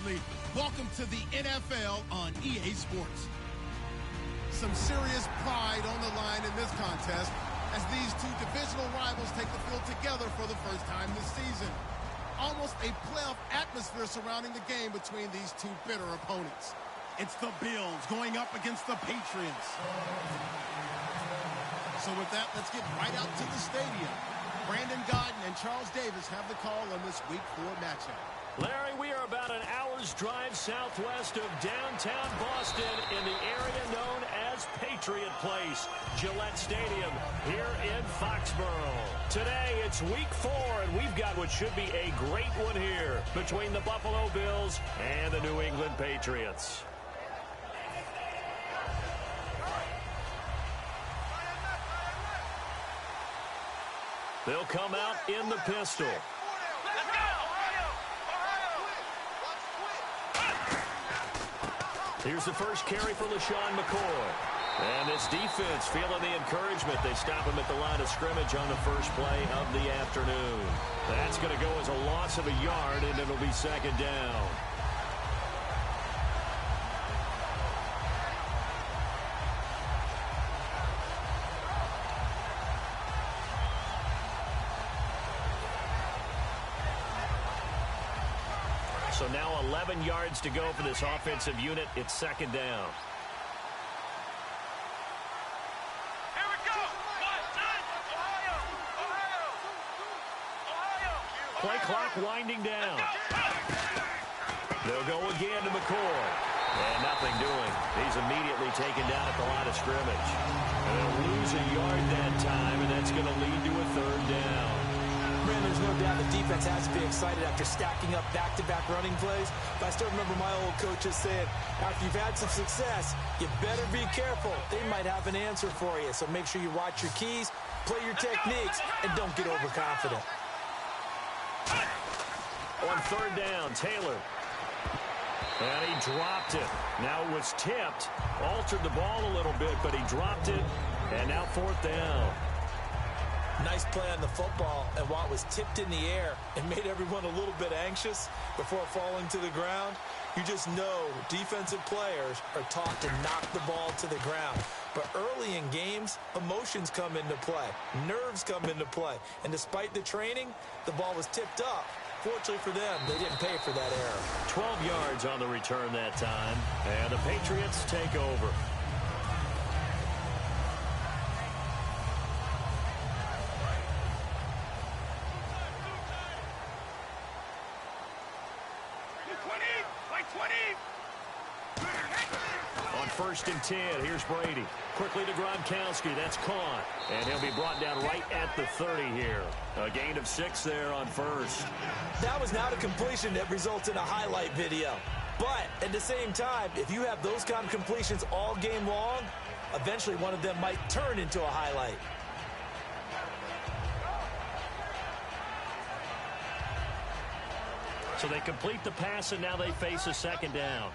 friendly welcome to the NFL on EA Sports. Some serious pride on the line in this contest as these two divisional rivals take the field together for the first time this season. Almost a playoff atmosphere surrounding the game between these two bitter opponents. It's the Bills going up against the Patriots. So with that, let's get right out to the stadium. Brandon Godden and Charles Davis have the call on this Week 4 matchup. Larry, we are about an hour's drive southwest of downtown Boston in the area known as Patriot Place, Gillette Stadium, here in Foxborough. Today, it's Week 4, and we've got what should be a great one here between the Buffalo Bills and the New England Patriots. They'll come out in the pistol. Here's the first carry for LaShawn McCoy. And this defense feeling the encouragement. They stop him at the line of scrimmage on the first play of the afternoon. That's going to go as a loss of a yard, and it'll be second down. So now 11 yards to go for this offensive unit. It's second down. Here we go. Ohio. Play clock winding down. They'll go again to McCoy. And nothing doing. He's immediately taken down at the line of scrimmage. And they'll lose a yard that time, and that's going to lead to a third down. There's no doubt the defense has to be excited after stacking up back-to-back running plays. But I still remember my old coaches saying, after you've had some success, you better be careful. They might have an answer for you. So make sure you watch your keys, play your techniques, and don't get overconfident. On third down, Taylor. And he dropped it. Now it was tipped. Altered the ball a little bit, but he dropped it. And now fourth down. Nice play on the football, and while it was tipped in the air, it made everyone a little bit anxious before falling to the ground. You just know defensive players are taught to knock the ball to the ground. But early in games, emotions come into play. Nerves come into play. And despite the training, the ball was tipped up. Fortunately for them, they didn't pay for that error. 12 yards on the return that time, and the Patriots take over. First and 10. Here's Brady. Quickly to Gronkowski. That's caught. And he'll be brought down right at the 30 here. A gain of 6 there on first. That was not a completion that results in a highlight video. But at the same time, if you have those kind of completions all game long, eventually one of them might turn into a highlight. So they complete the pass, and now they face a second down.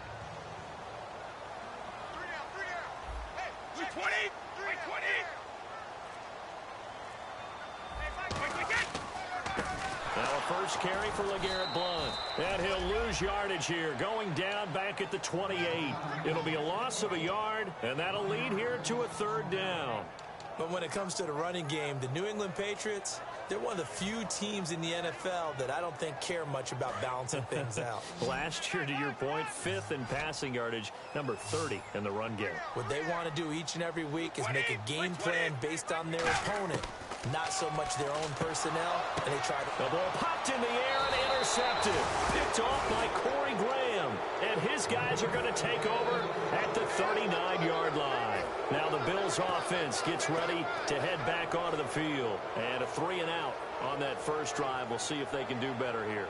Now a first carry for LeGarrette Blount. And he'll lose yardage here, going down back at the 28. It'll be a loss of a yard, and that'll lead here to a third down. But when it comes to the running game, the New England Patriots, they're one of the few teams in the NFL that I don't think care much about balancing things out. Last year, to your point, 5th in passing yardage, number 30 in the run game. What they want to do each and every week is make a game plan based on their opponent, not so much their own personnel, and they try to... The ball popped in the air and intercepted. Picked off by Corey Graham. And his guys are going to take over at the 39-yard line. Now the Bills offense gets ready to head back onto the field. And a 3-and-out on that first drive. We'll see if they can do better here.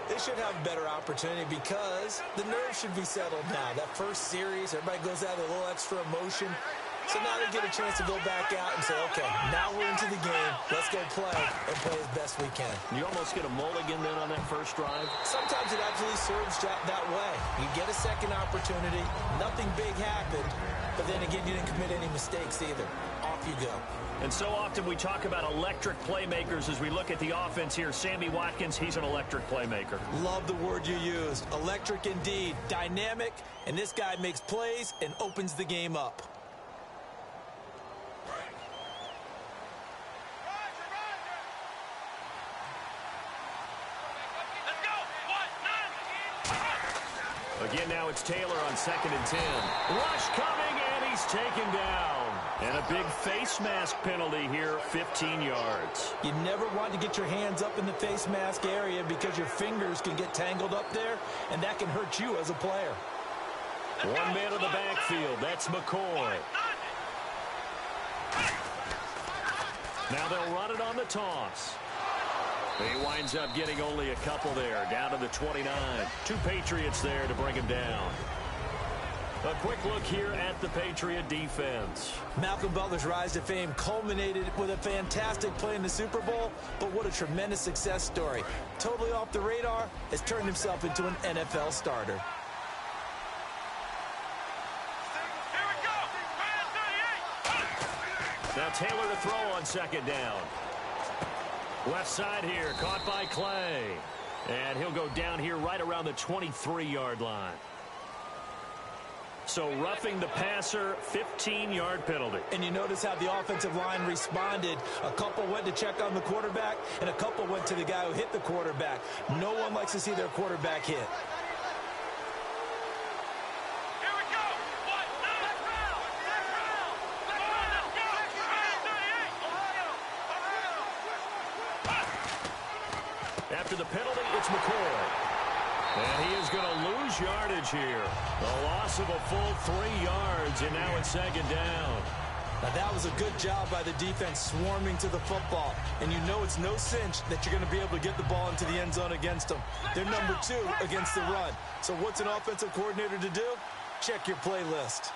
They should have a better opportunity because the nerves should be settled now. That first series, everybody goes out with a little extra emotion. So now they get a chance to go back out and say, okay, now we're into the game. Let's go play and play as best we can. You almost get a mulligan then on that first drive? Sometimes it absolutely serves that way. You get a second opportunity. Nothing big happened. But then again, you didn't commit any mistakes either. off you go. And so often we talk about electric playmakers as we look at the offense here. Sammy Watkins, he's an electric playmaker. Love the word you used. Electric indeed. Dynamic, and this guy makes plays and opens the game up. Again, now it's Taylor on 2nd and 10. Rush coming, and he's taken down. And a big face mask penalty here, 15 yards. You never want to get your hands up in the face mask area because your fingers can get tangled up there, and that can hurt you as a player. One man in the backfield. That's McCoy. Now they'll run it on the toss. He winds up getting only a couple there, down to the 29. 2 Patriots there to bring him down. A quick look here at the Patriot defense. Malcolm Butler's rise to fame culminated with a fantastic play in the Super Bowl, but what a tremendous success story. Totally off the radar, has turned himself into an NFL starter. Here we go. Man 38. Now Taylor to throw on 2nd down. Left side here, caught by Clay. And he'll go down here right around the 23-yard line. So roughing the passer, 15-yard penalty. And you notice how the offensive line responded. A couple went to check on the quarterback, and a couple went to the guy who hit the quarterback. No one likes to see their quarterback hit. Here we go. What? Let's round. Let's round. Come on, let's go. Man 38. After the penalty, it's McCoy. And he is going to lose yardage here. A loss of a full 3 yards, and now it's 2nd down. Now that was a good job by the defense swarming to the football. And you know it's no cinch that you're going to be able to get the ball into the end zone against them. They're number 2 against the run. So what's an offensive coordinator to do? Check your playlist.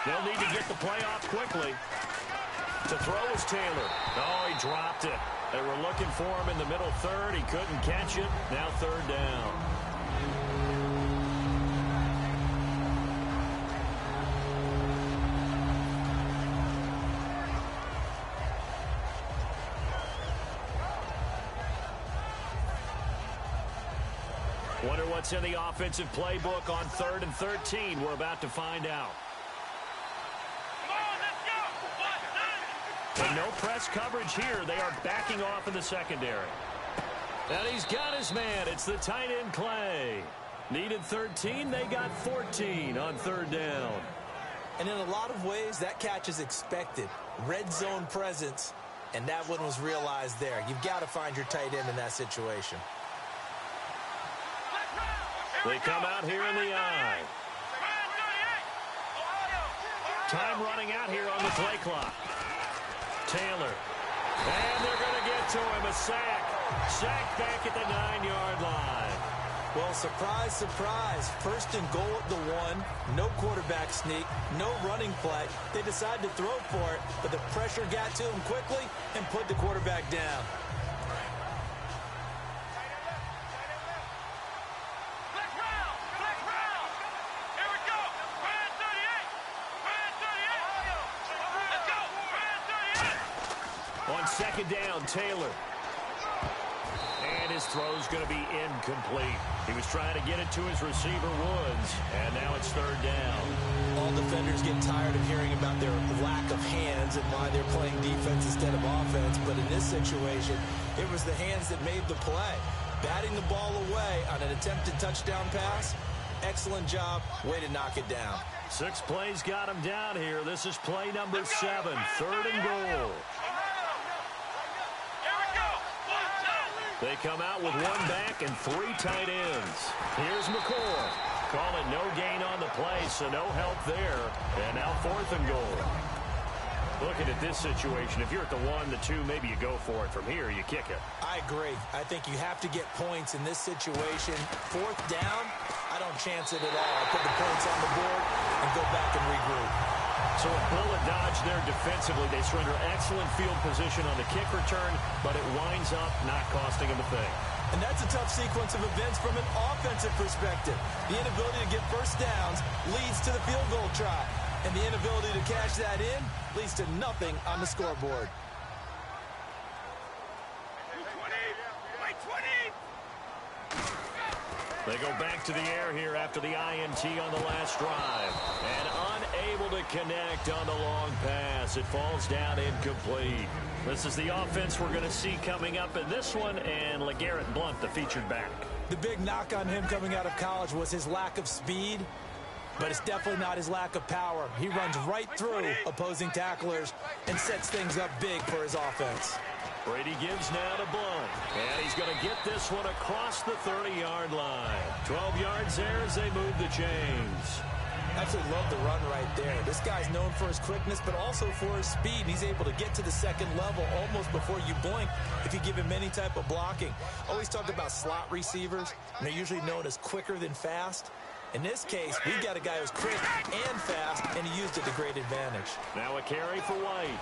They'll need to get the play off quickly. To throw is Taylor. Oh, he dropped it. They were looking for him in the middle 3rd. He couldn't catch it. Now 3rd down. Wonder what's in the offensive playbook on 3rd and 13. We're about to find out. And no press coverage here. They are backing off in the secondary. And he's got his man. It's the tight end, Clay. Needed 13. They got 14 on 3rd down. And in a lot of ways, that catch is expected. Red zone presence, and that one was realized there. You've got to find your tight end in that situation. They come out here in the eye. Time running out here on the play clock. Taylor. And they're going to get to him. A sack. Sack back at the 9-yard line. Well, surprise, surprise. 1st and goal at the 1. No quarterback sneak. No running play. They decide to throw for it, but the pressure got to him quickly and put the quarterback down. On 2nd down, Taylor. And his throw's going to be incomplete. He was trying to get it to his receiver, Woods, and now it's 3rd down. All defenders get tired of hearing about their lack of hands and why they're playing defense instead of offense, but in this situation, it was the hands that made the play. Batting the ball away on an attempted touchdown pass, excellent job, way to knock it down. 6 plays got him down here. This is play number 7, 3rd and goal. They come out with 1 back and 3 tight ends. Here's McCoy. Call it no gain on the play, so no help there. And now 4th and goal. Looking at this situation, if you're at the 1, the 2, maybe you go for it. From here, you kick it. I agree. I think you have to get points in this situation. 4th down, I don't chance it at all. I put the points on the board and go back and regroup. So a bullet dodge there defensively. They surrender excellent field position on the kick return, but it winds up not costing them a thing. And that's a tough sequence of events from an offensive perspective. The inability to get first downs leads to the field goal try. And the inability to cash that in leads to nothing on the scoreboard. They go back to the air here after the INT on the last drive. And unable to connect on the long pass. It falls down incomplete. This is the offense we're going to see coming up in this one, and LeGarrette Blount, the featured back. The big knock on him coming out of college was his lack of speed, but it's definitely not his lack of power. He runs right through opposing tacklers and sets things up big for his offense. Brady gives now to Blount, and he's going to get this one across the 30-yard line. 12 yards there as they move the chains. Absolutely love the run right there. This guy's known for his quickness, but also for his speed. He's able to get to the second level almost before you blink if you give him any type of blocking. Always talk about slot receivers, and they're usually known as quicker than fast. In this case, we've got a guy who's quick and fast, and he used it to great advantage. Now a carry for White.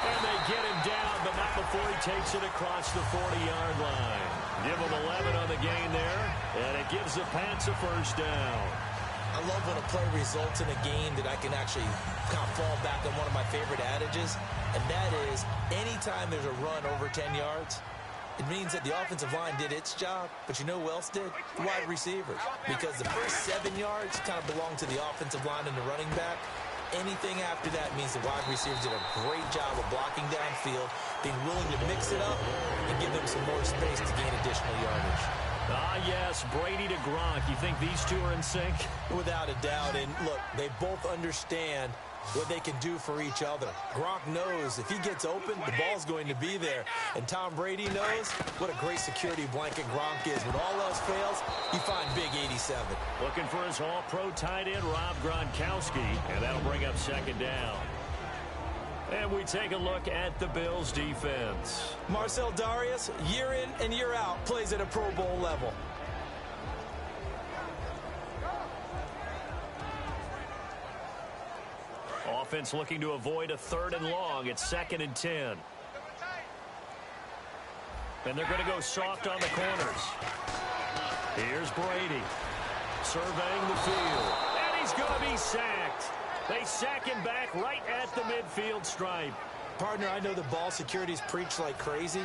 And they get him down, but not before he takes it across the 40-yard line. Give him 11 on the gain there, and it gives the Pats a first down. I love when a play results in a gain that I can actually kind of fall back on one of my favorite adages, and that is anytime there's a run over 10 yards, it means that the offensive line did its job, but you know who else did? The wide receivers. Because the first 7 yards kind of belong to the offensive line and the running back. Anything after that means the wide receivers did a great job of blocking downfield, being willing to mix it up, and give them some more space to gain additional yardage. Ah, yes, Brady to Gronk. You think these two are in sync? Without a doubt. And look, they both understand what they can do for each other. Gronk knows if he gets open, the ball's going to be there. And Tom Brady knows what a great security blanket Gronk is. When all else fails, you find big 87. Looking for his all-pro tight end, Rob Gronkowski, and that'll bring up second down. And we take a look at the Bills' defense. Marcel Darius, year in and year out, plays at a Pro Bowl level. Offense looking to avoid a 3rd and long. It's 2nd and 10. And they're going to go soft on the corners. Here's Brady surveying the field. And he's going to be sacked. They sack him back right at the midfield stripe. Partner, I know the ball security's preached like crazy,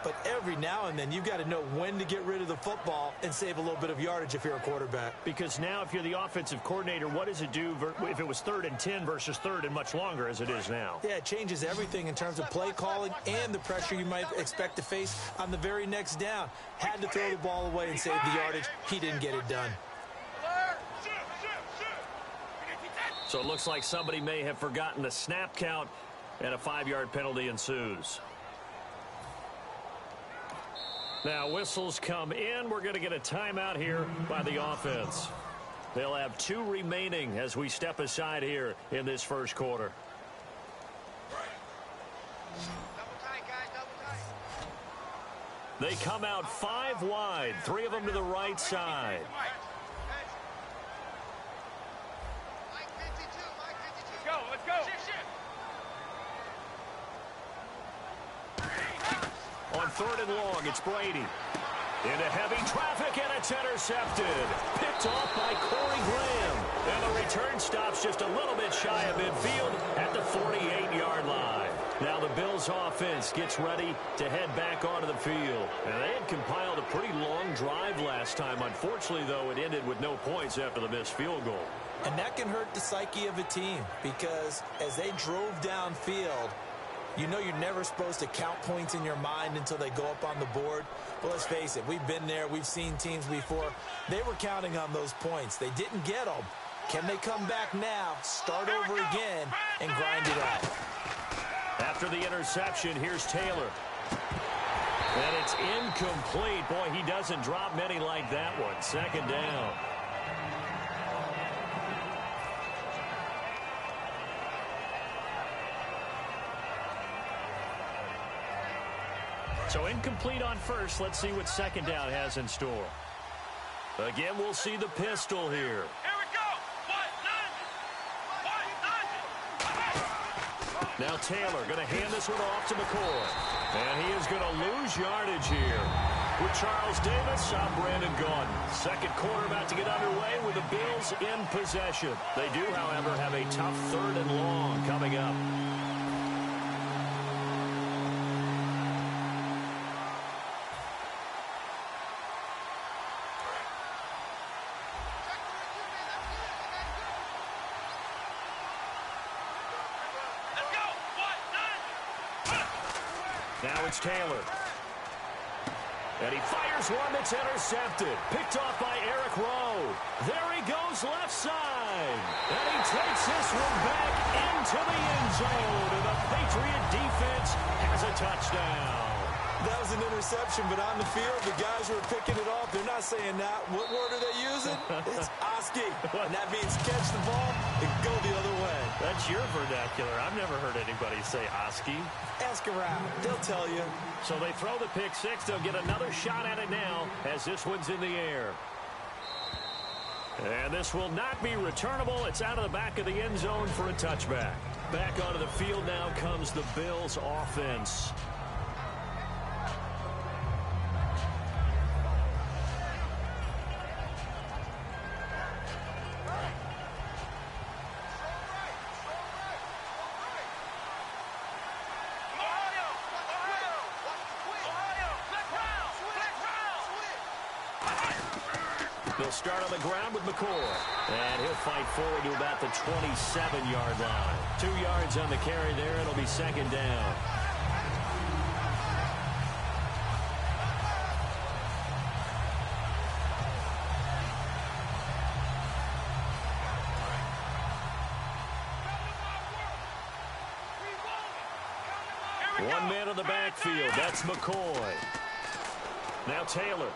but every now and then you've got to know when to get rid of the football and save a little bit of yardage if you're a quarterback. Because now if you're the offensive coordinator, what does it do if it was 3rd and 10 versus 3rd and much longer as it is now? Yeah, it changes everything in terms of play calling and the pressure you might expect to face on the very next down. Had to throw the ball away and save the yardage. He didn't get it done. So it looks like somebody may have forgotten the snap count, and a 5-yard penalty ensues. Now whistles come in. We're going to get a timeout here by the offense. They'll have 2 remaining as we step aside here in this first quarter. They come out 5 wide, 3 of them to the right side. Let's go. On 3rd and long, it's Brady. Into heavy traffic, and it's intercepted. Picked off by Corey Graham. And the return stops just a little bit shy of midfield at the 48-yard line. Now the Bills' offense gets ready to head back onto the field. And they had compiled a pretty long drive last time. Unfortunately, though, it ended with no points after the missed field goal. And that can hurt the psyche of a team because as they drove downfield, you know you're never supposed to count points in your mind until they go up on the board. But let's face it, we've been there. We've seen teams before. They were counting on those points. They didn't get them. Can they come back now, start over again, and grind it out? After the interception, here's Taylor. And it's incomplete. Boy, he doesn't drop many like that one. 2nd down. So incomplete on first. Let's see what 2nd down has in store. Again, we'll see the pistol here. Here we go. Now Taylor going to hand this one off to McCoy. And he is going to lose yardage here. With Charles Davis, I'm Brandon Gaudin. Second quarter about to get underway with the Bills in possession. They do, however, have a tough 3rd and long coming up. Now it's Taylor. And he fires one that's intercepted. Picked off by Eric Rowe. There he goes left side. And he takes this one back into the end zone. And the Patriot defense has a touchdown. That was an interception, but on the field, the guys who are picking it off, they're not saying that. What word are they using? It's Oski. And that means catch the ball and go the other way. That's your vernacular. I've never heard anybody say Oski. Ask around. They'll tell you. So they throw the pick six. They'll get another shot at it now as this one's in the air. And this will not be returnable. It's out of the back of the end zone for a touchback. Back onto the field now comes the Bills offense. They'll start on the ground with McCoy. And he'll fight forward to about the 27-yard line. 2 yards on the carry there. It'll be second down. One man in the backfield. That's McCoy. Now Taylor.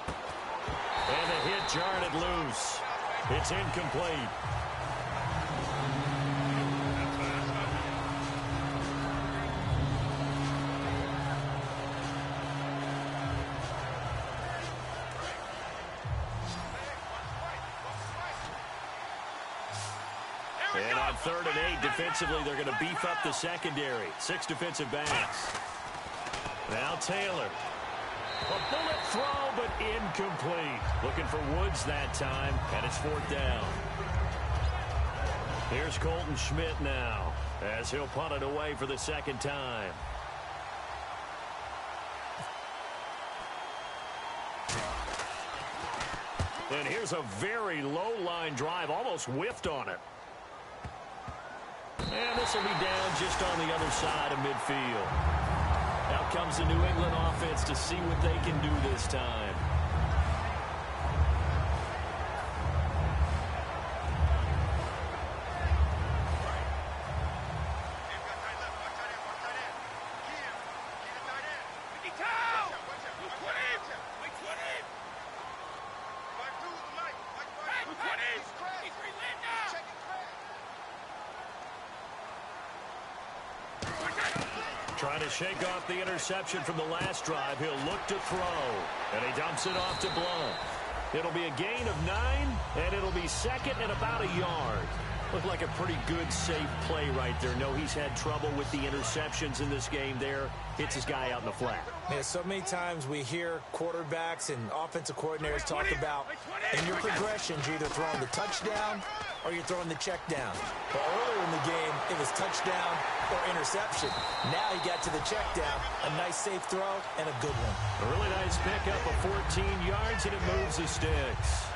And the hit jarred it loose. It's incomplete. And on 3rd and 8, defensively, they're going to beef up the secondary. 6 defensive backs. Now Taylor. A bullet throw, but incomplete. Looking for Woods that time, and it's 4th down. Here's Colton Schmidt now, as he'll punt it away for the second time. And here's a very low-line drive, almost whiffed on it. And this will be down just on the other side of midfield. Out comes the New England offense to see what they can do this time. Trying to shake off the interception from the last drive. He'll look to throw. And he dumps it off to Blunt. It'll be a gain of 9, and it'll be second and about a yard. Looked like a pretty good, safe play right there. No, he's had trouble with the interceptions in this game there. Hits his guy out in the flat. Yeah, so many times we hear quarterbacks and offensive coordinators talk about in your progressions, you're either throwing the touchdown or you're throwing the check down. But earlier in the game, it was touchdown or interception. Now he got to the check down, a nice safe throw, and a good one. A really nice pickup of 14 yards, and it moves the sticks.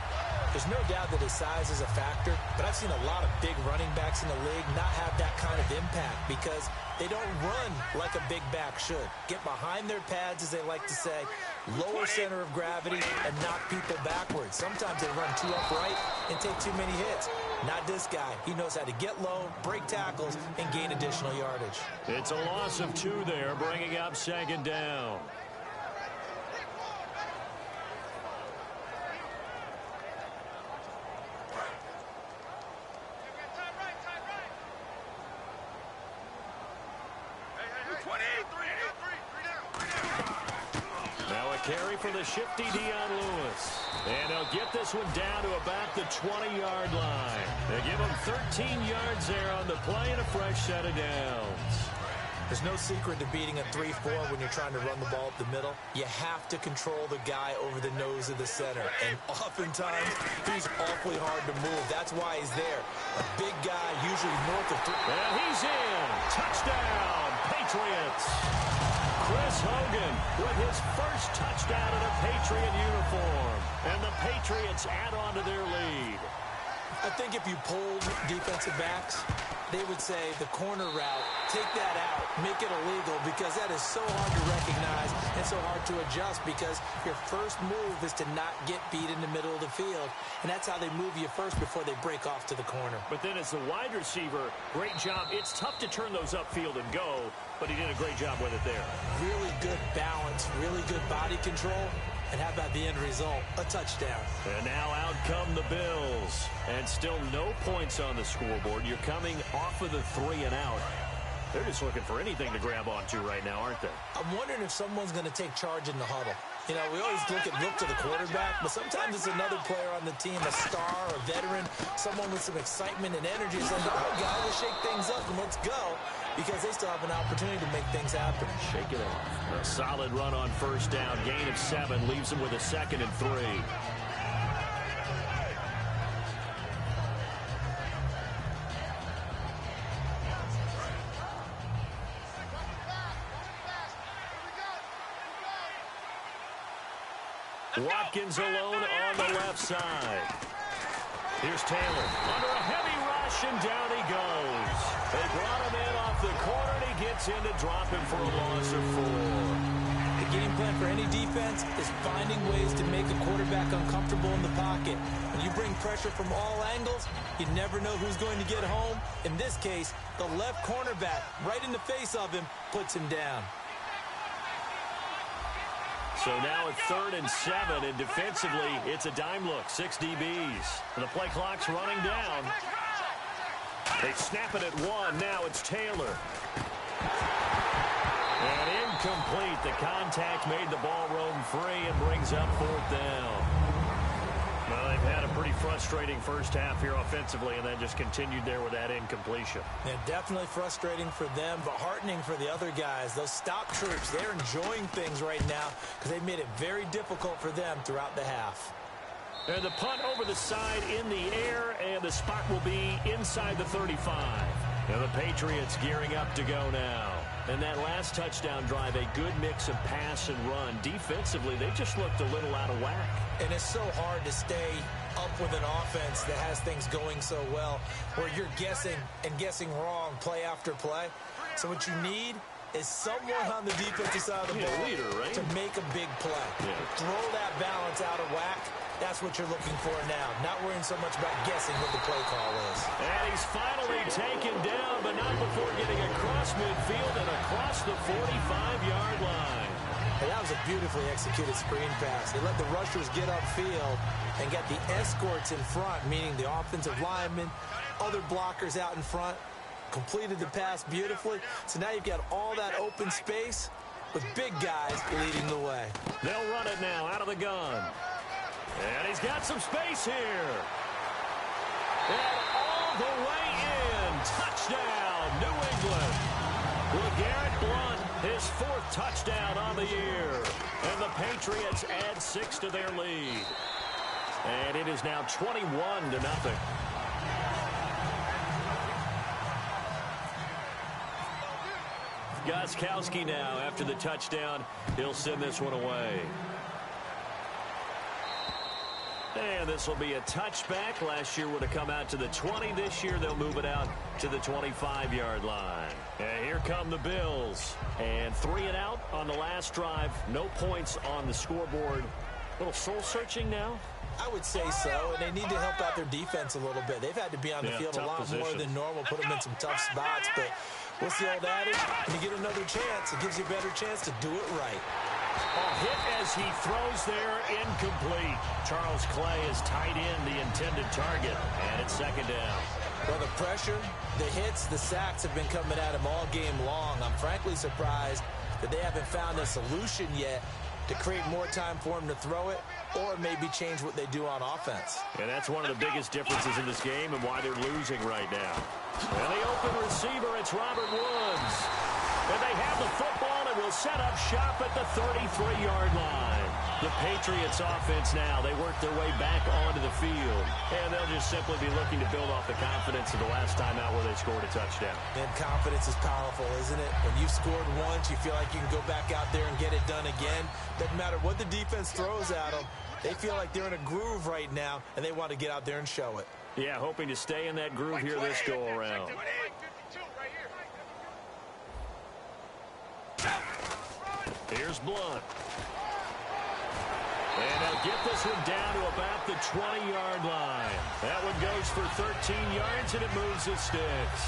There's no doubt that his size is a factor, but I've seen a lot of big running backs in the league not have that kind of impact because they don't run like a big back should. Get behind their pads, as they like to say, lower center of gravity, and knock people backwards. Sometimes they run too upright and take too many hits. Not this guy. He knows how to get low, break tackles, and gain additional yardage. It's a loss of 2 there, bringing up second down. Carry for the shifty Dion Lewis. And they'll get this one down to about the 20-yard line. They give him 13 yards there on the play and a fresh set of downs. There's no secret to beating a 3-4 when you're trying to run the ball up the middle. You have to control the guy over the nose of the center. And oftentimes, he's awfully hard to move. That's why he's there. A big guy, usually north of 3. And he's in. Touchdown, Patriots. Chris Hogan with his first touchdown in a Patriot uniform. And the Patriots add on to their lead. I think if you polled defensive backs, they would say the corner route, take that out, make it illegal, because that is so hard to recognize and so hard to adjust, because your first move is to not get beat in the middle of the field, and that's how they move you first before they break off to the corner. But then as the wide receiver, great job. It's tough to turn those upfield and go, but he did a great job with it there. Really good balance, really good body control. And how about the end result? A touchdown. And now out come the Bills. And still no points on the scoreboard. You're coming off of the 3 and out. They're just looking for anything to grab onto right now, aren't they? I'm wondering if someone's going to take charge in the huddle. You know, we always look to the quarterback, but sometimes it's another player on the team, a star, a veteran, someone with some excitement and energy. It's like, all right, guys, let's shake things up and let's go, because they still have an opportunity to make things happen. Shake it off. A solid run on first down. Gain of 7 leaves them with a 2nd and 3. Watkins alone on the left side. Here's Taylor under a heavy rush, and down he goes. They brought him in off the corner, and he gets in to drop him for a loss of 4. The game plan for any defense is finding ways to make a quarterback uncomfortable in the pocket. When you bring pressure from all angles, you never know who's going to get home. In this case, the left cornerback, right in the face of him, puts him down. So now it's 3rd and 7, and defensively, it's a dime look. 6 DBs. And the play clock's running down. They snap it at 1. Now it's Taylor. And incomplete. The contact made the ball roam free and brings up 4th down. Well, they've had a pretty frustrating first half here offensively, and then just continued there with that incompletion. Yeah, definitely frustrating for them, but heartening for the other guys. Those stop troops, they're enjoying things right now because they've made it very difficult for them throughout the half. And the punt over the side in the air, and the spot will be inside the 35. And the Patriots gearing up to go now. And that last touchdown drive, a good mix of pass and run. Defensively, they just looked a little out of whack. And it's so hard to stay up with an offense that has things going so well, where you're guessing and guessing wrong play after play. So what you need is someone on the defensive side of the ball leader, right? to make a big play. Yeah. Throw that balance out of whack. That's what you're looking for now. Not worrying so much about guessing what the play call is. And he's finally taken down, but not before getting across midfield and across the 45-yard line. And that was a beautifully executed screen pass. They let the rushers get upfield and got the escorts in front, meaning the offensive linemen, other blockers out in front, completed the pass beautifully. So now you've got all that open space with big guys leading the way. They'll run it now out of the gun. And he's got some space here. And all the way in. Touchdown, New England. LeGarrette Blount, his 4th touchdown on the year. And the Patriots add 6 to their lead. And it is now 21-0. Gostkowski now, after the touchdown, he'll send this one away. And this will be a touchback. Last year would have come out to the 20. This year they'll move it out to the 25-yard line. And here come the Bills. And 3 and out on the last drive. No points on the scoreboard. A little soul-searching now? I would say so, and they need to help out their defense a little bit. They've had to be on the field a lot more than normal, put them in some tough spots. But what's the old adage? When you get another chance, it gives you a better chance to do it right. A hit as he throws there, incomplete. Charles Clay has tied in the intended target, and it's 2nd down. Well, the pressure, the hits, the sacks have been coming at him all game long. I'm frankly surprised that they haven't found a solution yet to create more time for him to throw it, or maybe change what they do on offense. And that's one of the biggest differences in this game and why they're losing right now. And the open receiver, it's Robert Woods. And they have the football and will set up shop at the 33-yard line. The Patriots offense now, they work their way back onto the field. And they'll just simply be looking to build off the confidence of the last time out where they scored a touchdown. And confidence is powerful, isn't it? When you've scored once, you feel like you can go back out there and get it done again. Doesn't matter what the defense throws at them. They feel like they're in a groove right now, and they want to get out there and show it. Yeah, hoping to stay in that groove here this go-around. Here's Blunt. And they'll get this one down to about the 20-yard line. That one goes for 13 yards, and it moves the sticks.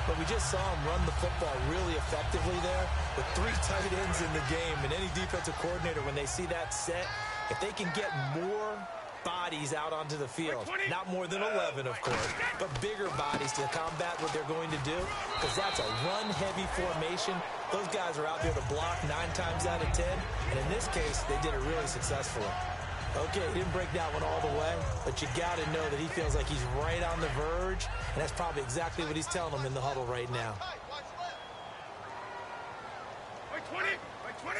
But we just saw him run the football really effectively there with 3 tight ends in the game. And any defensive coordinator, when they see that set, if they can get more bodies out onto the field, not more than 11, of course, but bigger bodies to combat what they're going to do, because that's a run-heavy formation. Those guys are out there to block 9 times out of 10, and in this case, they did it really successfully. Okay, he didn't break that one all the way, but you got to know that he feels like he's right on the verge, and that's probably exactly what he's telling them in the huddle right now. Wait, 20! Wait, 20!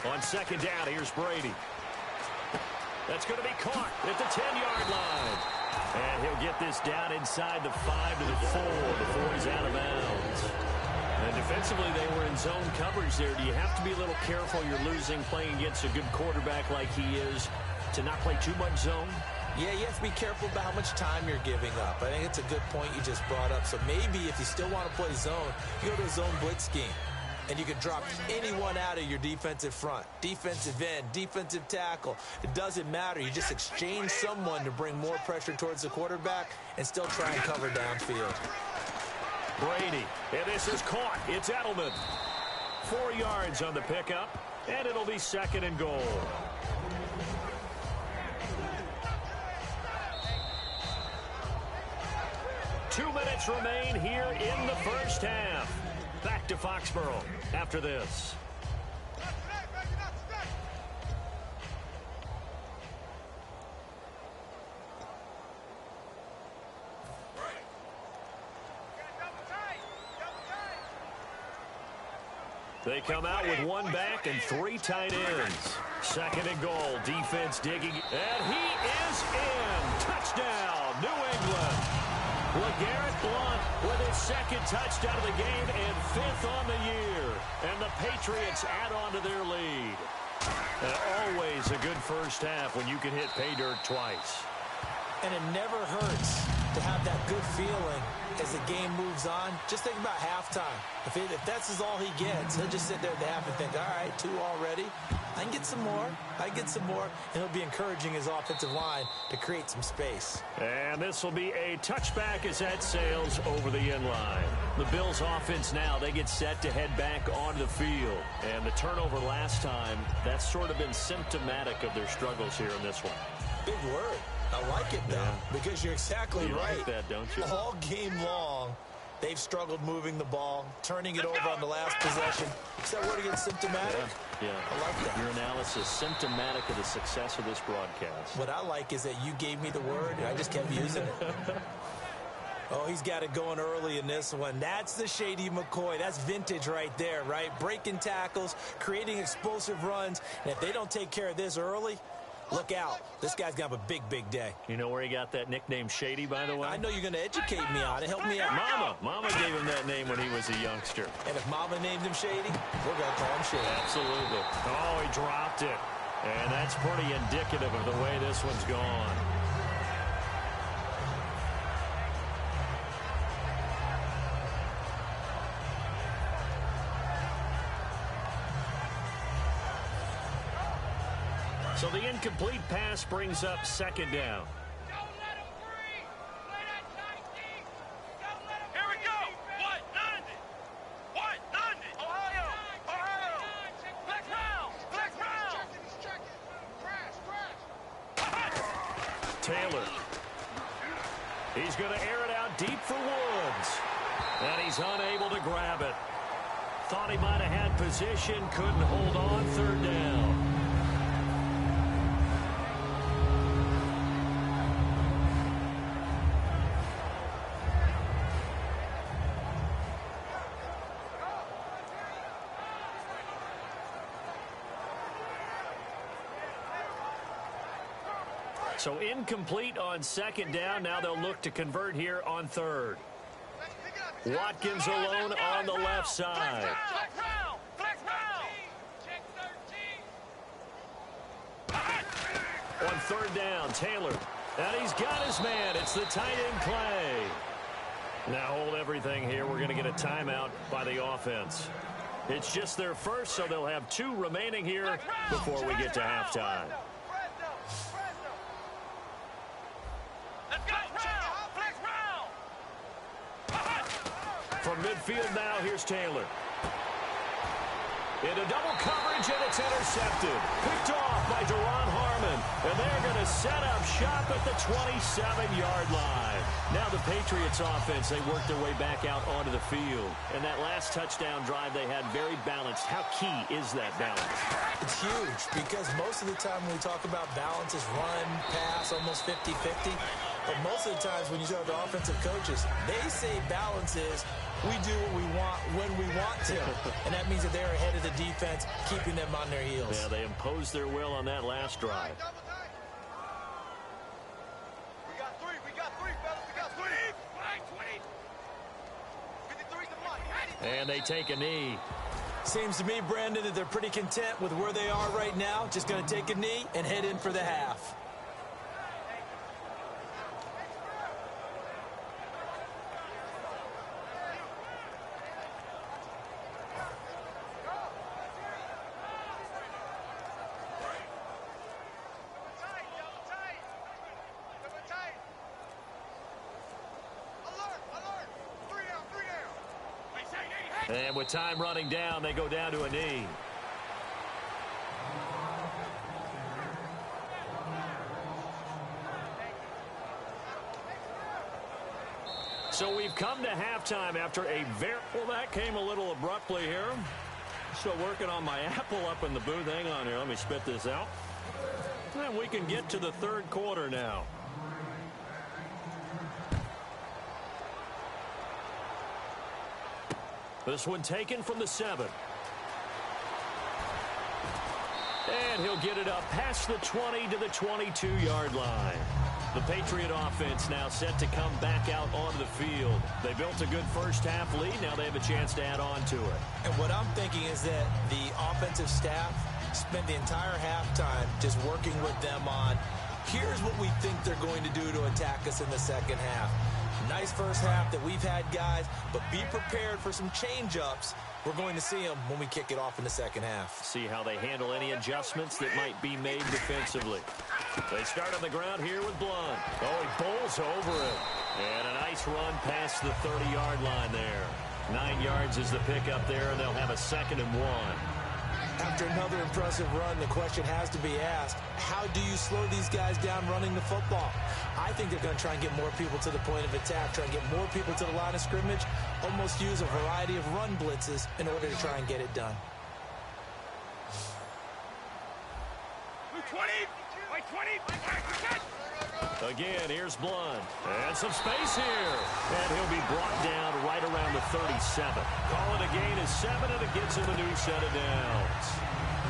On second down, here's Brady. That's going to be caught at the 10-yard line. And he'll get this down inside the 5 to the 4 before he's out of bounds. And defensively, they were in zone coverage there. Do you have to be a little careful? You're losing playing against a good quarterback like he is to not play too much zone? Yeah, you have to be careful about how much time you're giving up. I think it's a good point you just brought up. So maybe if you still want to play zone, you go to a zone blitz scheme. And you can drop anyone out of your defensive front, defensive end, defensive tackle. It doesn't matter. You just exchange someone to bring more pressure towards the quarterback and still try and cover downfield. Brady, and this is caught. It's Edelman. 4 yards on the pickup, and it'll be 2nd and goal. Two minutes remain here in the first half. Back to Foxborough after this. They come out with 1 back and 3 tight ends. 2nd and goal. Defense digging. And he is in. Touchdown, New England. LeGarrette Blount with his 2nd touchdown of the game and 5th on the year. And the Patriots add on to their lead. Always a good first half when you can hit pay dirt twice. And it never hurts to have that good feeling as the game moves on. Just think about halftime. If that's all he gets, he'll just sit there at the half and think, all right, 2 already. I can get some more. I can get some more. And he'll be encouraging his offensive line to create some space. And this will be a touchback as that sails over the end line. The Bills offense now, they get set to head back onto the field. And the turnover last time, that's sort of been symptomatic of their struggles here in this one. Big word. I like it, though, because you're exactly right. Like that, don't you? All game long, they've struggled moving the ball, turning it over on the last possession. Is that word again, symptomatic? Yeah. I like that. Your analysis, symptomatic of the success of this broadcast. What I like is that you gave me the word, and I just kept using it. Oh, he's got it going early in this one. That's the Shady McCoy. That's vintage right there, right? Breaking tackles, creating explosive runs. And if they don't take care of this early, look out. This guy's going to have a big, big day. You know where he got that nickname Shady, by the way? I know you're going to educate me on it. Help me out. Mama gave him that name when he was a youngster. And if Mama named him Shady, we're going to call him Shady. Absolutely. Oh, he dropped it. And that's pretty indicative of the way this one's gone. So the incomplete pass brings up 2nd down. Don't let him free. Play that tight deep. Don't let him Here we go. What? 90. What? 90. Ohio. Flex round. Flex round. Crash. Taylor. He's going to air it out deep for Woods. And he's unable to grab it. Thought he might have had position. Couldn't hold on. 3rd down. So incomplete on second down. Now they'll look to convert here on third. Watkins alone on the left side. On third down, Taylor. And he's got his man. It's the tight end Clay. Now hold everything here. We're going to get a timeout by the offense. It's just their first, so they'll have 2 remaining here before we get to halftime. From midfield now, here's Taylor. Into double coverage, and it's intercepted. Picked off by Deron Harmon. And they're going to set up shop at the 27-yard line. Now the Patriots offense, they work their way back out onto the field. And that last touchdown drive they had very balanced. How key is that balance? It's huge because most of the time when we talk about balance is run, pass, almost 50-50. But most of the times when you talk to offensive coaches, they say balance is we do what we want when we want to. And that means that they're ahead of the defense, keeping them on their heels. Yeah, they imposed their will on that last drive. We got three, fellas. We got three. 53's the money. And they take a knee. Seems to me, Brandon, that they're pretty content with where they are right now. Just going to take a knee and head in for the half. And with time running down, they go down to a knee. So we've come to halftime after a well, that came a little abruptly here. Still working on my apple up in the booth. Hang on here. Let me spit this out. And we can get to the third quarter now. This one taken from the 7. And he'll get it up past the 20 to the 22-yard line. The Patriot offense now set to come back out onto the field. They built a good first-half lead. Now they have a chance to add on to it. And what I'm thinking is that the offensive staff spent the entire halftime just working with them on, here's what we think they're going to do to attack us in the second half. Nice first half that we've had, guys, but be prepared for some change-ups. We're going to see them when we kick it off in the second half. See how they handle any adjustments that might be made defensively. They start on the ground here with Blunt. Oh, he bowls over it. And a nice run past the 30-yard line there. 9 yards is the pickup there, and they'll have a 2nd and 1. After another impressive run, the question has to be asked, how do you slow these guys down running the football? I think they're going to try and get more people to the point of attack, try and get more people to the line of scrimmage, almost use a variety of run blitzes in order to try and get it done. 20! Again, here's Blunt. And some space here. And he'll be brought down right around the 37. Call it a gain of 7, and it gets him a new set of downs.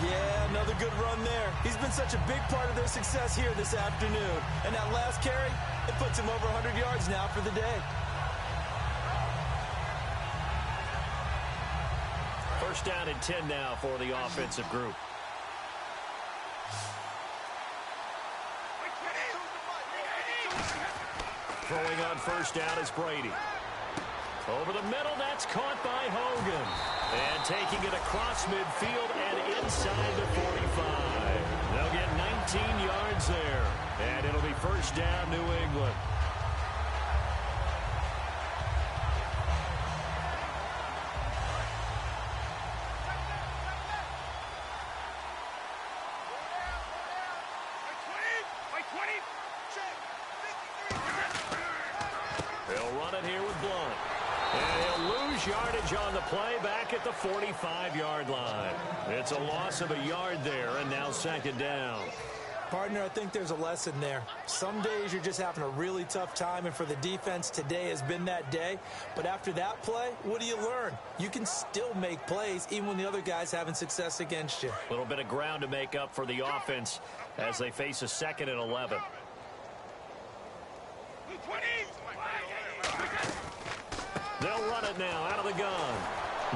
Yeah, another good run there. He's been such a big part of their success here this afternoon. And that last carry, it puts him over 100 yards now for the day. First down and 10 now for the offensive group. Throwing on first down is Brady. Over the middle, that's caught by Hogan. And taking it across midfield and inside the 45. They'll get 19 yards there. And it'll be first down, New England. They'll run it here with Blunt. And he'll lose yardage on the play back at the 45-yard line. It's a loss of a yard there, and now 2nd down. Partner, I think there's a lesson there. Some days you're just having a really tough time, and for the defense, today has been that day. But after that play, what do you learn? You can still make plays even when the other guy's having success against you. A little bit of ground to make up for the offense as they face a 2nd and 11. They'll run it now out of the gun.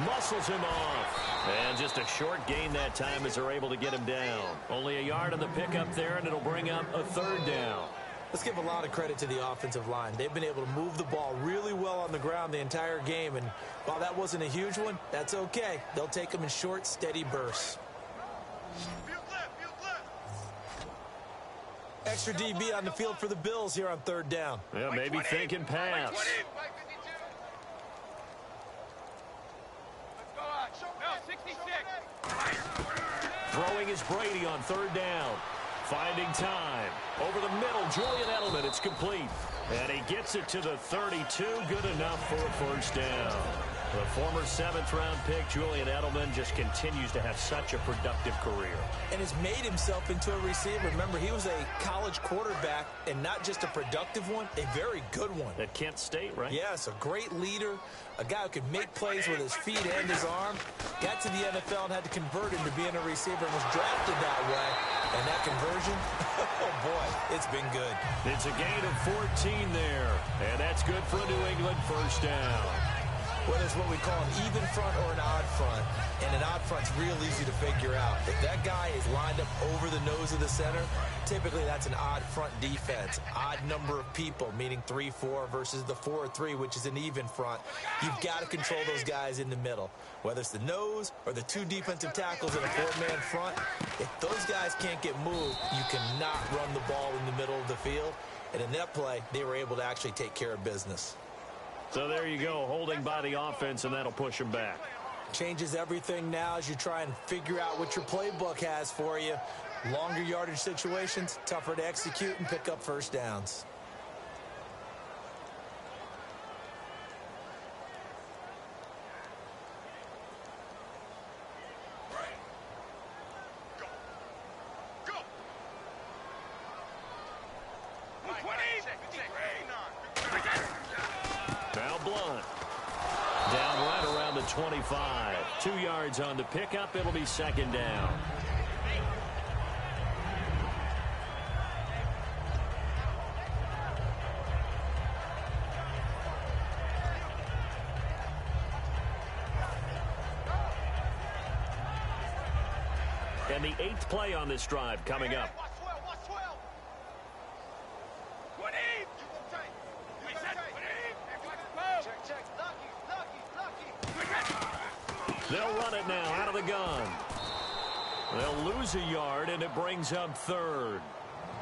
Muscles him off. And just a short gain that time as they're able to get him down. Only a yard on the pickup there, and it'll bring up a third down. Let's give a lot of credit to the offensive line. They've been able to move the ball really well on the ground the entire game. And while that wasn't a huge one, that's okay. They'll take them in short, steady bursts. Extra DB on the field for the Bills here on third down. Yeah, maybe thinking pass. Throwing is Brady on third down. Finding time. Over the middle, Julian Edelman. It's complete. And he gets it to the 32. Good enough for a first down. The former 7th-round pick, Julian Edelman, just continues to have such a productive career. And has made himself into a receiver. Remember, he was a college quarterback, and not just a productive one, a very good one. At Kent State, right? Yes, a great leader, a guy who could make plays with his feet and his arm. Got to the NFL and had to convert into being a receiver and was drafted that way. And that conversion, oh boy, it's been good. It's a gain of 14 there. And that's good for a New England first down. Whether it's what we call an even front or an odd front, and an odd front's real easy to figure out. If that guy is lined up over the nose of the center, typically that's an odd front defense. Odd number of people, meaning 3-4 versus the 4-3, which is an even front. You've got to control those guys in the middle. Whether it's the nose or the 2 defensive tackles in a 4-man front, if those guys can't get moved, you cannot run the ball in the middle of the field. And in that play, they were able to actually take care of business. So there you go, holding by the offense, and that'll push him back. Changes everything now as you try and figure out what your playbook has for you. Longer yardage situations, tougher to execute and pick up first downs. Blunt. Down right around the 25. 2 yards on the pickup. It'll be second down. And the 8th play on this drive coming up. They'll run it now out of the gun. They'll lose a yard, and it brings up third.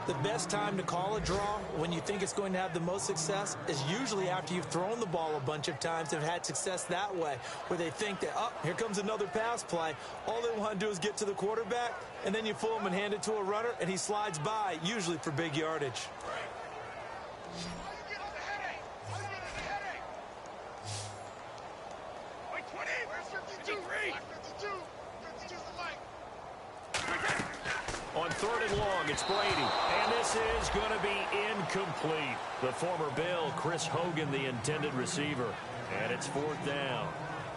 The best time to call a draw when you think it's going to have the most success is usually after you've thrown the ball a bunch of times and had success that way, where they think that, oh, here comes another pass play. All they want to do is get to the quarterback, and then you fool him and hand it to a runner, and he slides by, usually for big yardage. On third and long, it's Brady. And this is going to be incomplete. The former Bill, Chris Hogan, the intended receiver. And it's 4th down.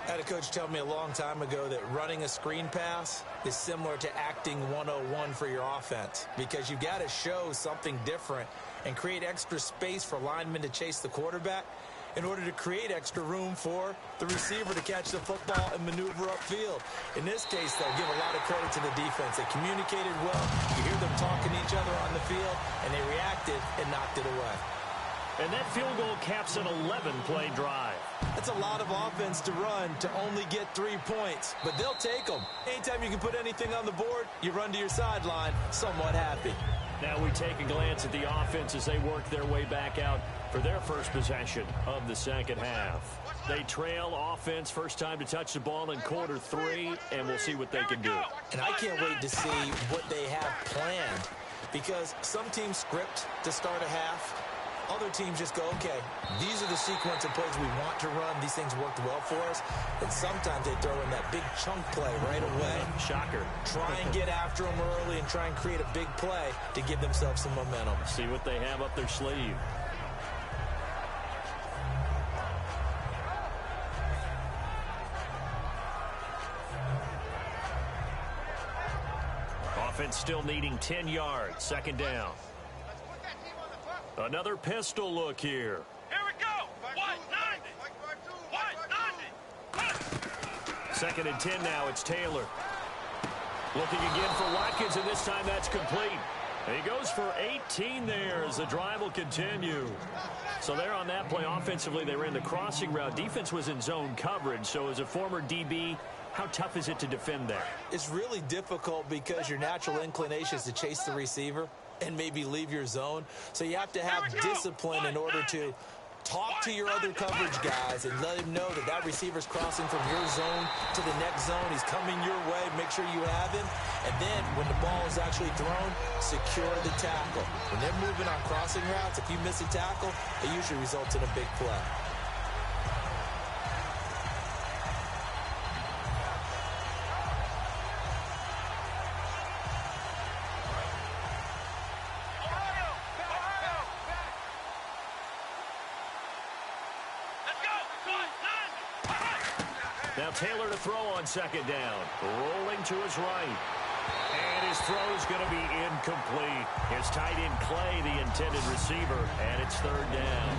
I had a coach tell me a long time ago that running a screen pass is similar to acting 101 for your offense, because you've got to show something different and create extra space for linemen to chase the quarterback in order to create extra room for the receiver to catch the football and maneuver upfield. In this case, they'll give a lot of credit to the defense. They communicated well. You hear them talking to each other on the field, and they reacted and knocked it away. And that field goal caps an 11-play drive. That's a lot of offense to run to only get 3 points, but they'll take them. Anytime you can put anything on the board, you run to your sideline somewhat happy. Now we take a glance at the offense as they work their way back out for their first possession of the second half. They trail offense, first time to touch the ball in quarter 3, and we'll see what they can do. And I can't wait to see what they have planned, because some teams script to start a half. Other teams just go, okay, these are the sequence of plays we want to run. These things worked well for us. And sometimes they throw in that big chunk play right away. Shocker. Try and get after them early and try and create a big play to give themselves some momentum. See what they have up their sleeve. Offense still needing 10 yards. Second down. Another pistol look here. Here we go. 190. Second and 10 now. It's Taylor. Looking again for Watkins, and this time that's complete. And he goes for 18 there as the drive will continue. So there on that play, offensively, they ran the crossing route. Defense was in zone coverage. So as a former DB, how tough is it to defend there? It's really difficult because your natural inclination is to chase the receiver and maybe leave your zone. So you have to have discipline in order to talk to your other coverage guys and let him know that that receiver's crossing from your zone to the next zone. He's coming your way. Make sure you have him. And then when the ball is actually thrown, secure the tackle. When they're moving on crossing routes, if you miss a tackle, it usually results in a big play. Now Taylor to throw on second down. Rolling to his right. And his throw is going to be incomplete. His tight end Clay, the intended receiver, and it's third down.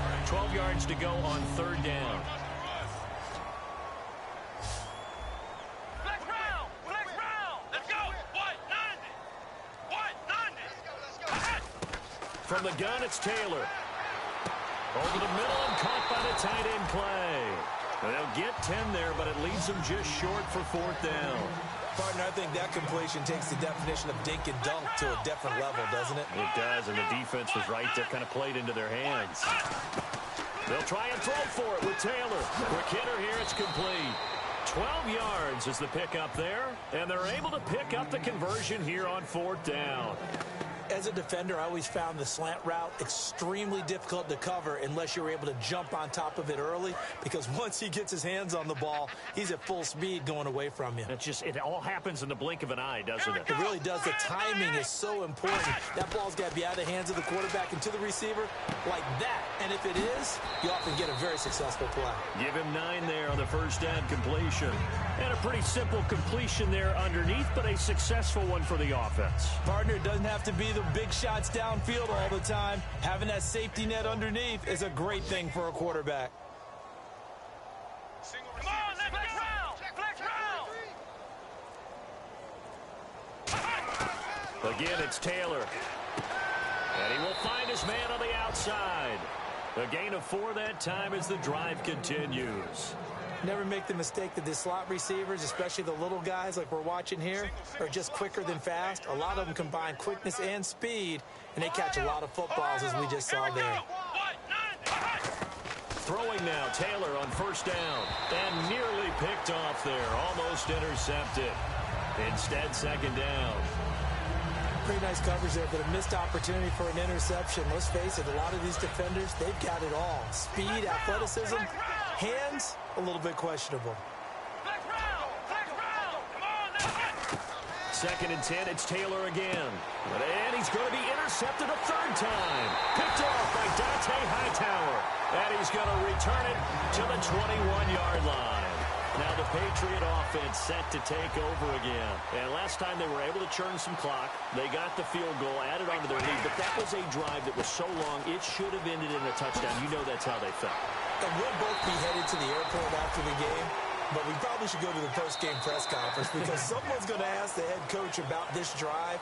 All right, 12 yards to go on third down. From the gun, it's Taylor. Over the middle and caught by the tight end Clay. They'll get 10 there, but it leaves them just short for fourth down. Partner, I think that completion takes the definition of dink and dunk to a different level, doesn't it? It does, and the defense was right there, kind of played into their hands. They'll try and throw for it with Taylor. Quick hitter here, it's complete. 12 yards is the pickup there, and they're able to pick up the conversion here on fourth down. As a defender, I always found the slant route extremely difficult to cover unless you're able to jump on top of it early, because once he gets his hands on the ball, he's at full speed going away from you. It all happens in the blink of an eye, doesn't it? It really does. The timing is so important. That ball's got to be out of the hands of the quarterback and to the receiver like that. And if it is, you often get a very successful play. Give him 9 there on the first down completion. And a pretty simple completion there underneath, but a successful one for the offense. Partner, it doesn't have to be the big shots downfield all the time. Having that safety net underneath is a great thing for a quarterback. Come on, let's flex round. Again, it's Taylor. And he will find his man on the outside. A gain of 4 that time as the drive continues. Never make the mistake that the slot receivers, especially the little guys like we're watching here, are just quicker than fast. A lot of them combine quickness and speed, and they catch a lot of footballs, as we just saw there. Throwing now, Taylor on first down. And nearly picked off there. Almost intercepted. Instead, second down. Pretty nice coverage there, but a missed opportunity for an interception. Let's face it, a lot of these defenders, they've got it all. Speed, athleticism, hands, a little bit questionable. Second and 10, it's Taylor again. And he's going to be intercepted a third time. Picked off by Dante Hightower. And he's going to return it to the 21-yard line. Now the Patriot offense set to take over again. And last time they were able to churn some clock. They got the field goal, added onto their lead. But that was a drive that was so long, it should have ended in a touchdown. You know that's how they felt. And we'll both be headed to the airport after the game. But we probably should go to the post-game press conference because someone's going to ask the head coach about this drive.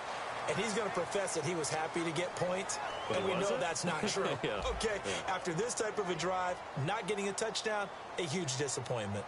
And he's going to profess that he was happy to get points. And we know that's not true. Yeah. Okay, after this type of a drive, not getting a touchdown, a huge disappointment.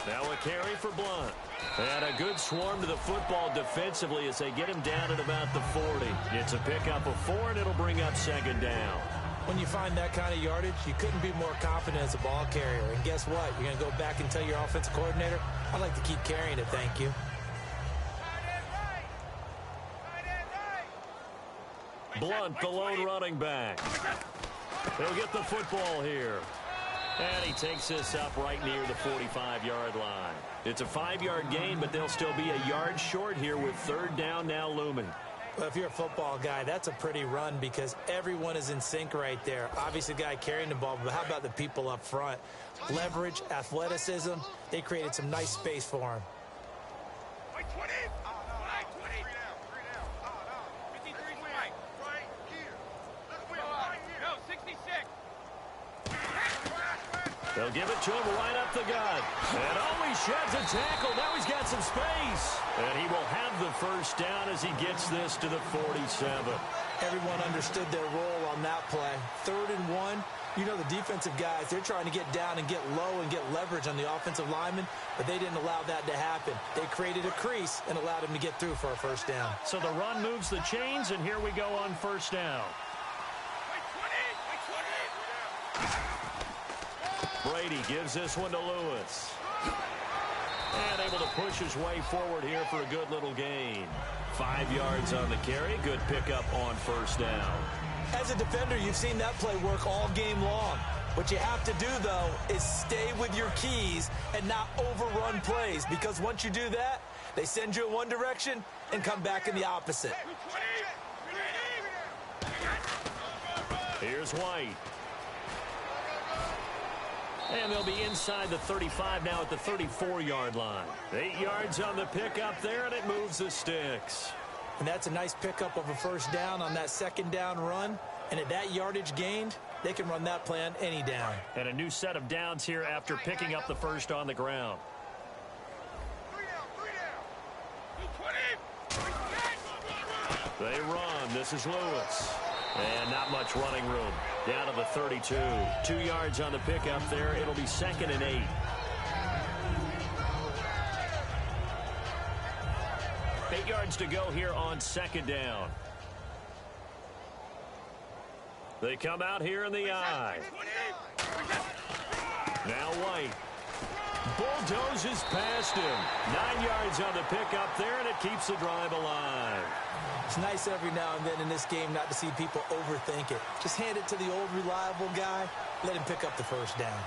Now a carry for Blunt. And a good swarm to the football defensively as they get him down at about the 40. It's a pickup of 4, and it'll bring up second down. When you find that kind of yardage, you couldn't be more confident as a ball carrier. And guess what? You're going to go back and tell your offensive coordinator, I'd like to keep carrying it, thank you. Blunt, the lone running back. He'll get the football here. And he takes this up right near the 45-yard line. It's a 5-yard gain, but they'll still be a yard short here with third down now looming. Well, if you're a football guy, that's a pretty run because everyone is in sync right there. Obviously, the guy carrying the ball, but how about the people up front? Leverage, athleticism, they created some nice space for him. Wait, 20. Right, 20. 53 right. Right here. No, 66. They'll give it to him right up the gut. And he sheds a tackle. Now he's got some space. And he will have the first down as he gets this to the 47. Everyone understood their role on that play. 3rd and 1. You know the defensive guys, they're trying to get down and get low and get leverage on the offensive lineman, but they didn't allow that to happen. They created a crease and allowed him to get through for a first down. So the run moves the chains, and here we go on first down. Brady gives this one to Lewis. And able to push his way forward here for a good little gain. 5 yards on the carry. Good pickup on first down. As a defender, you've seen that play work all game long. What you have to do, though, is stay with your keys and not overrun plays, because once you do that, they send you in one direction and come back in the opposite. Here's White. And they'll be inside the 35 now at the 34-yard line. 8 yards on the pickup there, and it moves the sticks. And that's a nice pickup of a first down on that second down run. And at that yardage gained, they can run that play on any down. And a new set of downs here after picking up the first on the ground. 3 down. They run. This is Lewis. And not much running room. Down to the 32. 2 yards on the pickup there. It'll be 2nd and 8. Eight yards to go here on second down. They come out here in the eye. Now White. Bulldozes past him. 9 yards on the pickup there, and it keeps the drive alive. It's nice every now and then in this game not to see people overthink it. Just hand it to the old reliable guy. Let him pick up the first down.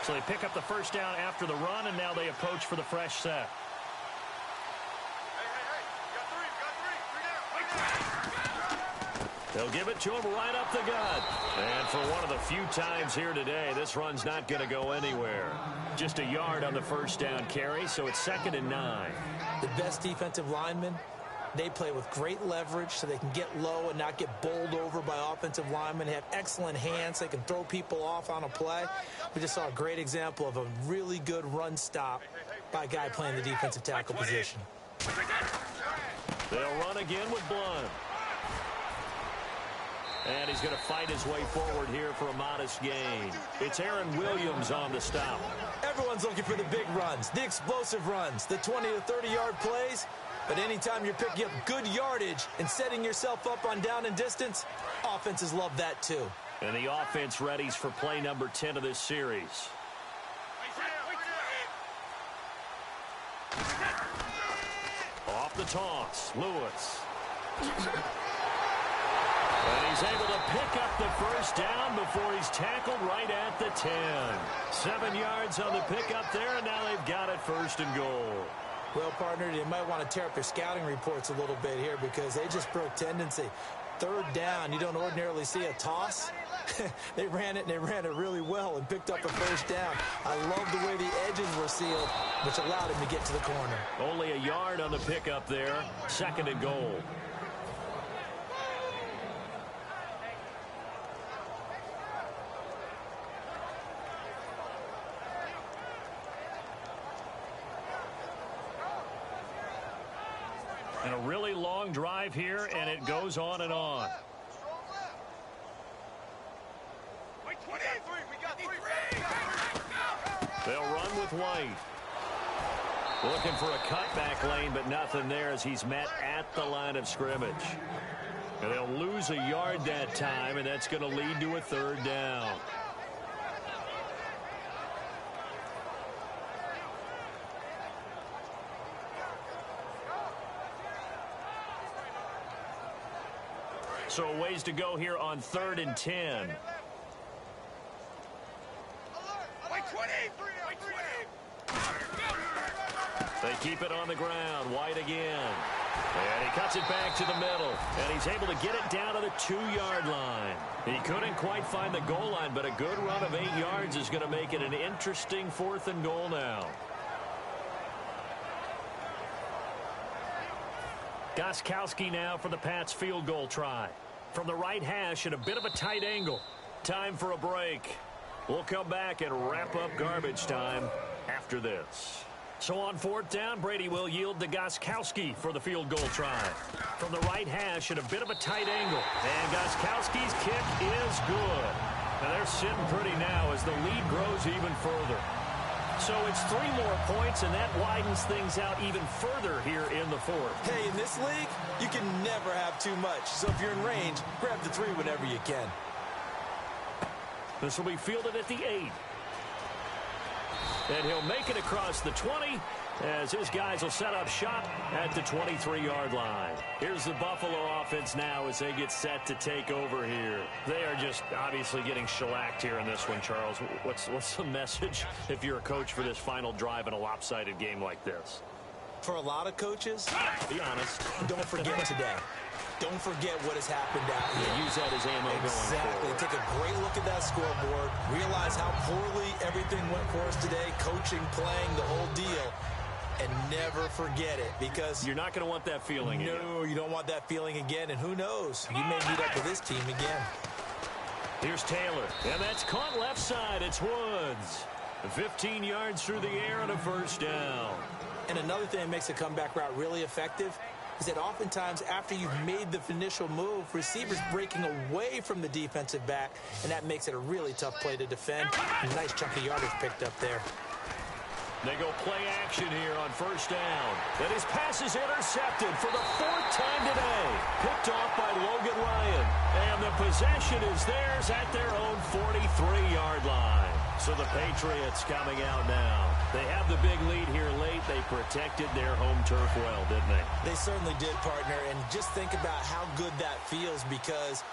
So they pick up the first down after the run, and now they approach for the fresh set. They'll give it to him right up the gut. And for one of the few times here today, this run's not going to go anywhere. Just a yard on the first down carry, so it's 2nd and 9. The best defensive linemen, they play with great leverage so they can get low and not get bowled over by offensive linemen. They have excellent hands. They can throw people off on a play. We just saw a great example of a really good run stop by a guy playing the defensive tackle position. They'll run again with Blunt. And he's going to fight his way forward here for a modest gain. It's Aaron Williams on the stop. Everyone's looking for the big runs, the explosive runs, the 20 to 30-yard plays. But anytime you're picking up good yardage and setting yourself up on down and distance, offenses love that too. And the offense readies for play number 10 of this series. Off the toss, Lewis. And he's able to pick up the first down before he's tackled right at the 10. 7 yards on the pickup there, and now they've got it 1st and goal. Well, partner, you might want to tear up your scouting reports a little bit here because they just broke tendency. 3rd down, you don't ordinarily see a toss. They ran it, and they ran it really well and picked up a first down. I love the way the edges were sealed, which allowed him to get to the corner. Only a yard on the pickup there. 2nd and goal. And a really long drive here, and it goes on and on. They'll run with White. Looking for a cutback lane, but nothing there as he's met at the line of scrimmage. And they'll lose a yard that time, and that's going to lead to a 3rd down. So a ways to go here on 3rd and 10. They keep it on the ground. White again. And he cuts it back to the middle. And he's able to get it down to the 2-yard line. He couldn't quite find the goal line, but a good run of 8 yards is going to make it an interesting 4th and goal now. Gostkowski now for the Pats field goal try. From the right hash at a bit of a tight angle. Time for a break. We'll come back and wrap up garbage time after this. So on 4th down, Brady will yield to Gostkowski for the field goal try. From the right hash at a bit of a tight angle. And Gostkowski's kick is good. And they're sitting pretty now as the lead grows even further. So it's 3 more points, and that widens things out even further here in the 4th. Hey, in this league, you can never have too much. So if you're in range, grab the 3 whenever you can. This will be fielded at the 8. And he'll make it across the 20 as his guys will set up shop at the 23-yard line. Here's the Buffalo offense now as they get set to take over here. They are just obviously getting shellacked here in this one, Charles. What's the message if you're a coach for this final drive in a lopsided game like this? For a lot of coaches, be honest, don't forget today. Don't forget what has happened out here. Use that as ammo exactly. Going forward. Take a great look at that scoreboard. Realize how poorly everything went for us today. Coaching, playing, the whole deal. And never forget it, because you're not going to want that feeling again. No, you don't want that feeling again. And who knows? You may meet up with this team again. Here's Taylor. And that's caught left side. It's Woods. 15 yards through the air on a 1st down. And another thing that makes a comeback route really effective is that oftentimes after you've made the initial move, receivers breaking away from the defensive back, and that makes it a really tough play to defend. A nice chunk of yardage picked up there. They go play action here on 1st down. And his pass is intercepted for the 4th time today. Picked off by Logan Ryan. And the possession is theirs at their own 43-yard line. So the Patriots coming out now. They have the big lead here late. They protected their home turf well, didn't they? They certainly did, partner. And just think about how good that feels, because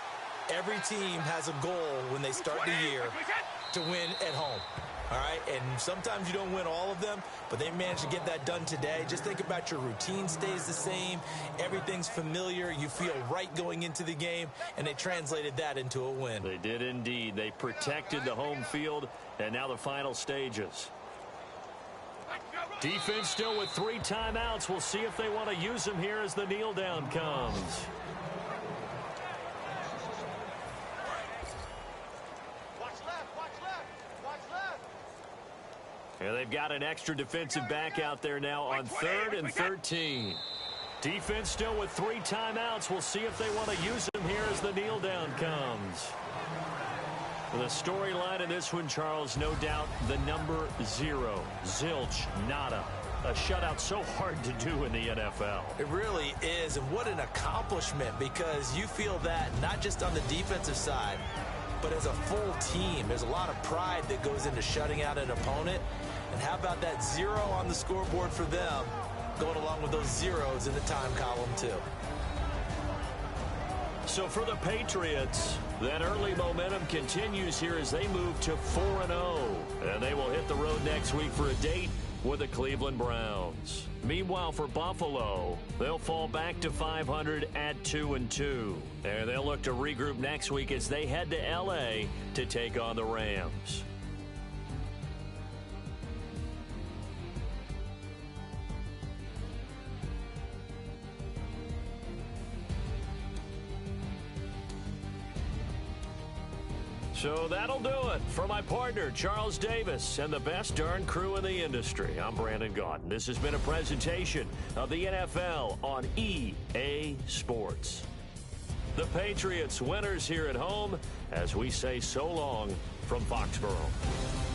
every team has a goal when they start the year to win at home. All right, and sometimes you don't win all of them, but they managed to get that done today. Just think about your routine stays the same. Everything's familiar. You feel right going into the game, and they translated that into a win. They did indeed. They protected the home field, and now the final stages. Defense still with 3 timeouts. We'll see if they want to use them here as the kneel down comes. And they've got an extra defensive back out there now on 3rd and 13. Defense still with 3 timeouts. We'll see if they want to use them here as the kneel down comes. The storyline in this one, Charles, no doubt the number 0. Zilch, nada. A shutout so hard to do in the NFL. It really is, and what an accomplishment, because you feel that not just on the defensive side, but as a full team. There's a lot of pride that goes into shutting out an opponent. And how about that 0 on the scoreboard for them, going along with those zeros in the time column, too. So for the Patriots, that early momentum continues here as they move to 4-0. And they will hit the road next week for a date with the Cleveland Browns. Meanwhile, for Buffalo, they'll fall back to 500 at 2-2. And they'll look to regroup next week as they head to L.A. to take on the Rams. So that'll do it for my partner, Charles Davis, and the best darn crew in the industry. I'm Brandon Gaudin. This has been a presentation of the NFL on EA Sports. The Patriots winners here at home as we say so long from Foxborough.